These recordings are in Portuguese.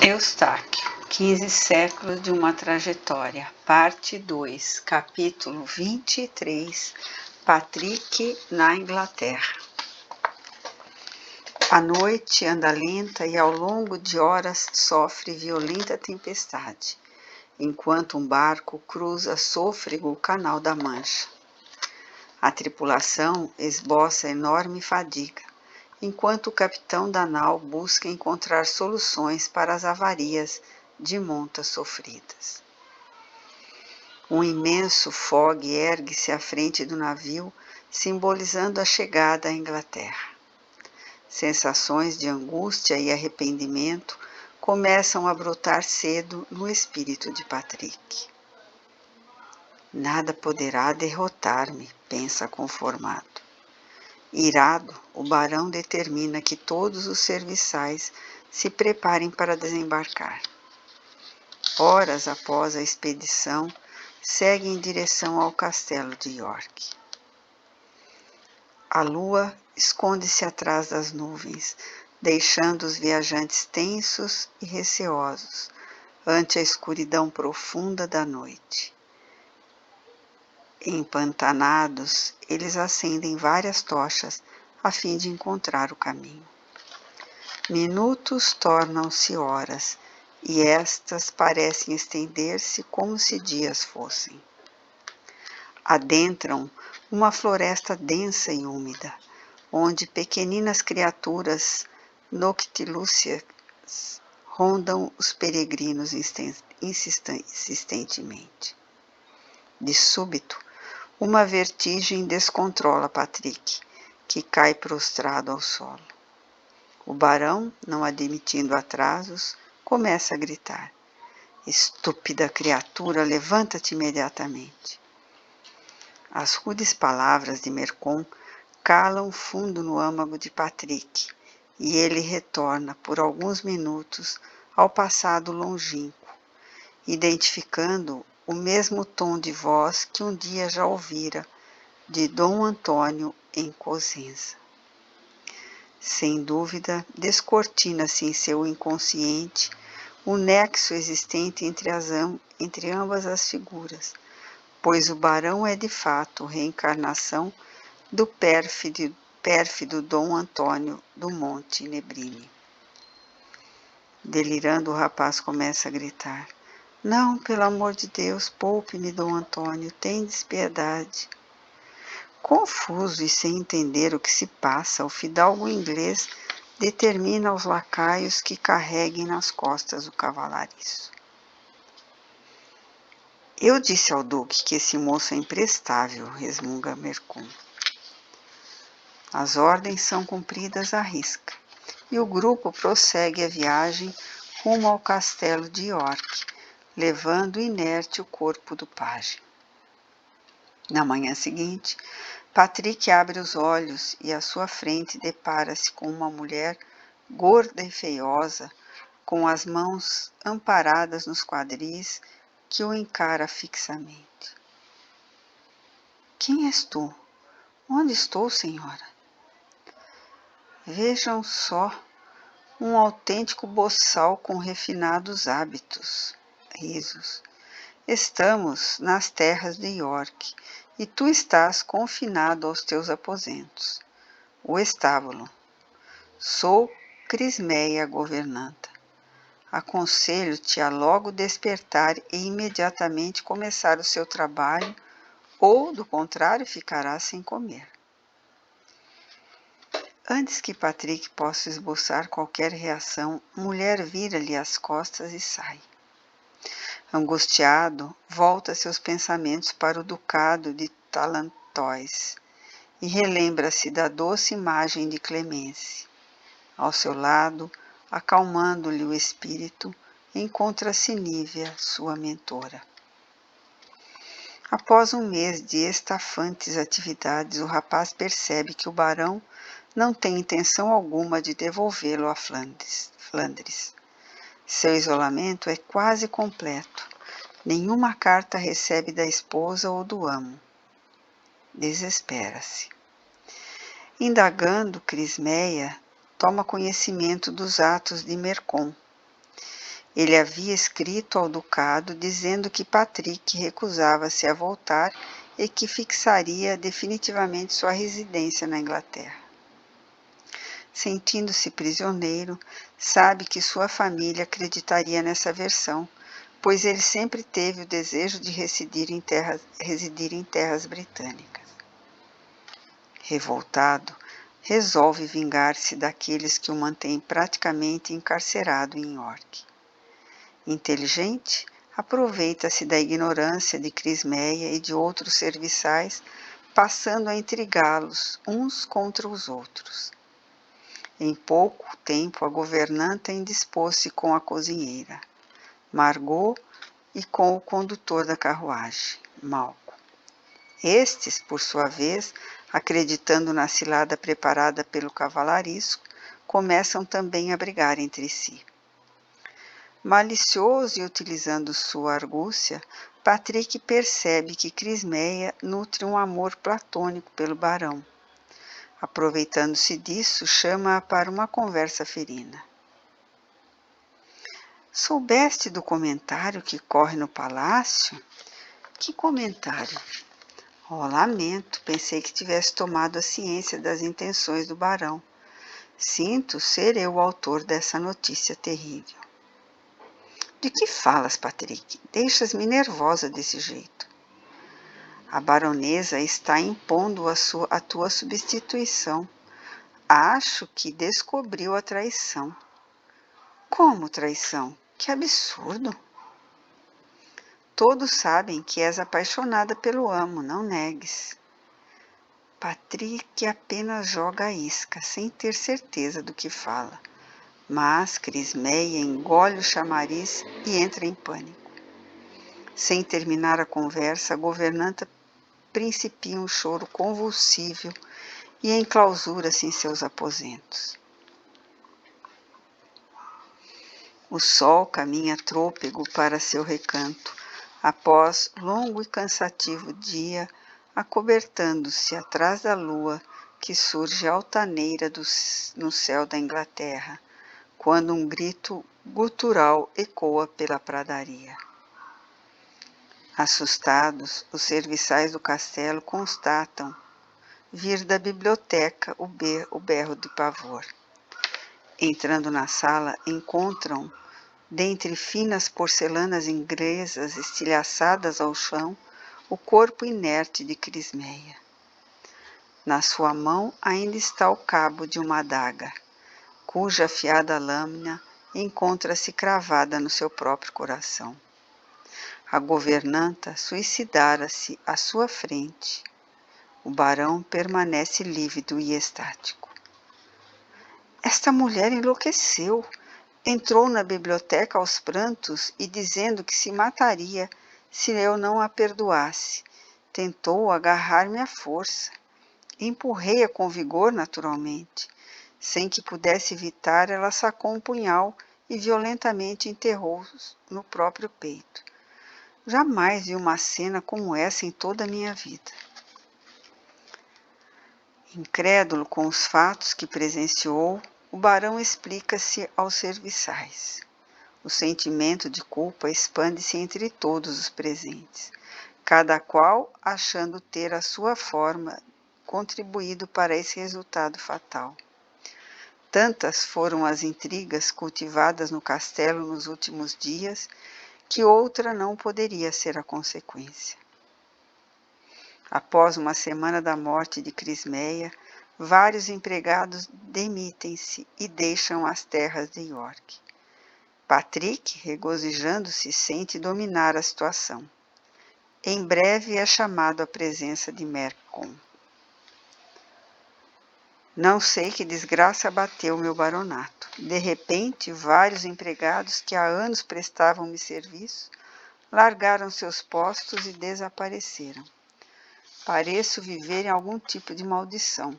Eustáquio, 15 séculos de uma trajetória, parte 2, capítulo 23, Patrick na Inglaterra. A noite anda lenta e ao longo de horas sofre violenta tempestade, enquanto um barco cruza sôfrego o Canal da Mancha. A tripulação esboça enorme fadiga, enquanto o capitão da nau busca encontrar soluções para as avarias de montas sofridas. Um imenso fogue ergue-se à frente do navio, simbolizando a chegada à Inglaterra. Sensações de angústia e arrependimento começam a brotar cedo no espírito de Patrick. Nada poderá derrotar-me, pensa conformado. Irado, o barão determina que todos os serviçais se preparem para desembarcar. Horas após a expedição, segue em direção ao castelo de York. A lua esconde-se atrás das nuvens, deixando os viajantes tensos e receosos ante a escuridão profunda da noite. Empantanados, eles acendem várias tochas a fim de encontrar o caminho. Minutos tornam-se horas, e estas parecem estender-se como se dias fossem. Adentram uma floresta densa e úmida, onde pequeninas criaturas noctilúcias rondam os peregrinos insistentemente. De súbito, uma vertigem descontrola Patrick, que cai prostrado ao solo. O barão, não admitindo atrasos, começa a gritar: "Estúpida criatura, levanta-te imediatamente!" As rudes palavras de Mercon calam fundo no âmago de Patrick, e ele retorna por alguns minutos ao passado longínquo, identificando o mesmo tom de voz que um dia já ouvira de Dom Antônio em Cosenza. Sem dúvida, descortina-se em seu inconsciente o nexo existente entre ambas as figuras, pois o barão é de fato reencarnação do pérfido Dom Antônio do Monte Nebrine. Delirando, o rapaz começa a gritar: "Não, pelo amor de Deus, poupe-me, Dom Antônio, tendes piedade." Confuso e sem entender o que se passa, o fidalgo inglês determina aos lacaios que carreguem nas costas o cavalariço. "Eu disse ao duque que esse moço é imprestável", resmunga Mercon. As ordens são cumpridas à risca, e o grupo prossegue a viagem rumo ao castelo de York, levando inerte o corpo do pajem. Na manhã seguinte, Patrick abre os olhos e à sua frente depara-se com uma mulher gorda e feiosa, com as mãos amparadas nos quadris, que o encara fixamente. "Quem és tu? Onde estou, senhora?" "Vejam só, um autêntico boçal com refinados hábitos." Risos. "Estamos nas terras de York, e tu estás confinado aos teus aposentos." "O estábulo." "Sou Crismeia, a governanta. Aconselho-te a logo despertar e imediatamente começar o seu trabalho, ou, do contrário, ficarás sem comer." Antes que Patrick possa esboçar qualquer reação, a mulher vira-lhe as costas e sai. Angustiado, volta seus pensamentos para o ducado de Talantois e relembra-se da doce imagem de Clemence. Ao seu lado, acalmando-lhe o espírito, encontra-se Nívia, sua mentora. Após um mês de estafantes atividades, o rapaz percebe que o barão não tem intenção alguma de devolvê-lo a Flandres. Seu isolamento é quase completo. Nenhuma carta recebe da esposa ou do amo. Desespera-se. Indagando, Crismeia toma conhecimento dos atos de Mercon Ele havia escrito ao ducado dizendo que Patrick recusava-se a voltar e que fixaria definitivamente sua residência na Inglaterra. Sentindo-se prisioneiro, sabe que sua família acreditaria nessa versão, pois ele sempre teve o desejo de residir em terras britânicas. Revoltado, resolve vingar-se daqueles que o mantêm praticamente encarcerado em York. Inteligente, aproveita-se da ignorância de Crismeia e de outros serviçais, passando a intrigá-los uns contra os outros. Em pouco tempo, a governanta indispôs-se com a cozinheira, Margot, e com o condutor da carruagem, Malcolm. Estes, por sua vez, acreditando na cilada preparada pelo cavalariço, começam também a brigar entre si. Malicioso e utilizando sua argúcia, Patrick percebe que Crismeia nutre um amor platônico pelo barão. Aproveitando-se disso, chama-a para uma conversa ferina. Soubeste do comentário que corre no palácio? Que comentário? Oh, lamento, pensei que tivesse tomado a ciência das intenções do barão. Sinto ser eu o autor dessa notícia terrível. De que falas, Patrick? Deixas-me nervosa desse jeito. A baronesa está impondo a tua substituição. Acho que descobriu a traição. Como traição? Que absurdo! Todos sabem que és apaixonada pelo amo, não negues. Patrick apenas joga a isca, sem ter certeza do que fala. Mas Crismeia engole o chamariz e entra em pânico. Sem terminar a conversa, a governanta principia um choro convulsível e enclausura-se em seus aposentos. O sol caminha trôpego para seu recanto, após longo e cansativo dia, acobertando-se atrás da lua que surge altaneira no céu da Inglaterra, quando um grito gutural ecoa pela pradaria. Assustados, os serviçais do castelo constatam vir da biblioteca o berro de pavor. Entrando na sala, encontram, dentre finas porcelanas inglesas estilhaçadas ao chão, o corpo inerte de Crismeia. Na sua mão ainda está o cabo de uma adaga, cuja afiada lâmina encontra-se cravada no seu próprio coração. A governanta suicidara-se à sua frente. O barão permanece lívido e estático. Esta mulher enlouqueceu. Entrou na biblioteca aos prantos e dizendo que se mataria se eu não a perdoasse. Tentou agarrar-me à força. Empurrei-a com vigor, naturalmente. Sem que pudesse evitar, ela sacou um punhal e violentamente enterrou no próprio peito. Jamais vi uma cena como essa em toda a minha vida. Incrédulo com os fatos que presenciou, o barão explica-se aos serviçais. O sentimento de culpa expande-se entre todos os presentes, cada qual achando ter a sua forma contribuído para esse resultado fatal. Tantas foram as intrigas cultivadas no castelo nos últimos dias, que outra não poderia ser a consequência. Após uma semana da morte de Crismeia, vários empregados demitem-se e deixam as terras de York. Patrick, regozijando-se, sente dominar a situação. Em breve é chamado à presença de Malcolm. Não sei que desgraça abateu meu baronato. De repente, vários empregados que há anos prestavam-me serviço largaram seus postos e desapareceram. Pareço viver em algum tipo de maldição.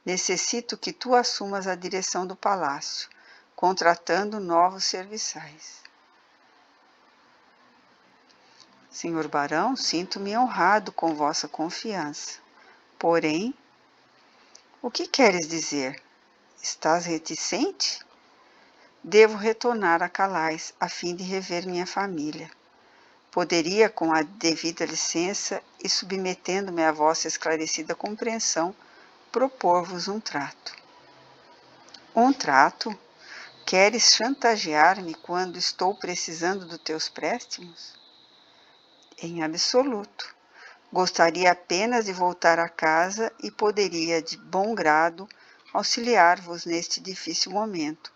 Necessito que tu assumas a direção do palácio, contratando novos serviçais. Senhor barão, sinto-me honrado com vossa confiança. Porém, o que queres dizer? Estás reticente? devo retornar a Calais a fim de rever minha família. Poderia, com a devida licença e submetendo-me à vossa esclarecida compreensão, propor-vos um trato. Um trato? Queres chantagear-me quando estou precisando dos teus préstimos? Em absoluto. Gostaria apenas de voltar a casa e poderia, de bom grado, auxiliar-vos neste difícil momento,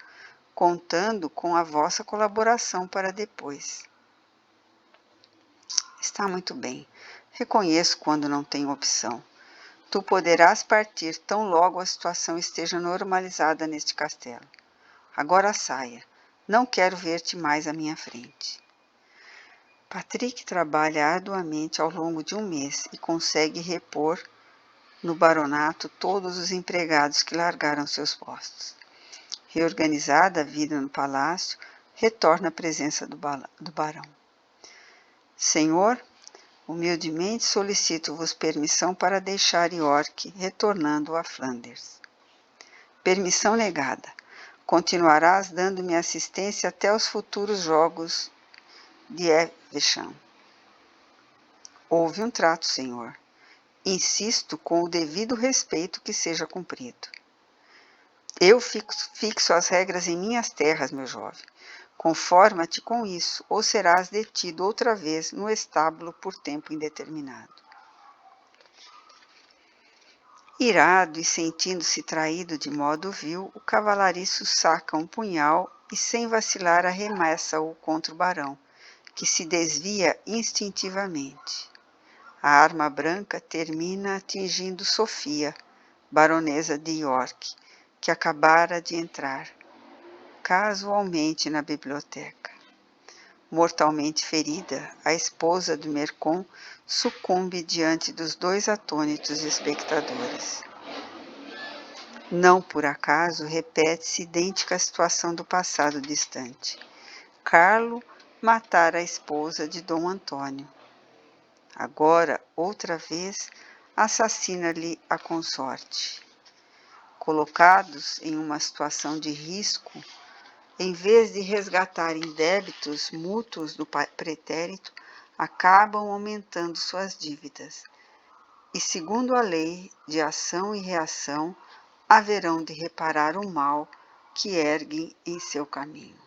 contando com a vossa colaboração para depois. Está muito bem. Reconheço quando não tenho opção. Tu poderás partir tão logo a situação esteja normalizada neste castelo. Agora saia. Não quero ver-te mais à minha frente. Patrick trabalha arduamente ao longo de um mês e consegue repor no baronato todos os empregados que largaram seus postos. Reorganizada a vida no palácio, retorna à presença do barão. Senhor, humildemente solicito-vos permissão para deixar York, retornando a Flanders. Permissão negada. Continuarás dando-me assistência até os futuros jogos de Evesham. Houve um trato, senhor. Insisto com o devido respeito que seja cumprido. Eu fixo as regras em minhas terras, meu jovem. Conforma-te com isso, ou serás detido outra vez no estábulo por tempo indeterminado. Irado e sentindo-se traído de modo vil, o cavalariço saca um punhal e, sem vacilar, arremessa-o contra o barão, que se desvia instintivamente. A arma branca termina atingindo Sofia, baronesa de York, que acabara de entrar, casualmente, na biblioteca. Mortalmente ferida, a esposa do Mercon sucumbe diante dos dois atônitos espectadores. Não por acaso repete-se idêntica situação do passado distante. Carlo matara a esposa de Dom Antônio. Agora, outra vez, assassina-lhe a consorte. Colocados em uma situação de risco, em vez de resgatarem débitos mútuos do pretérito, acabam aumentando suas dívidas. E, segundo a lei de ação e reação, haverão de reparar o mal que erguem em seu caminho.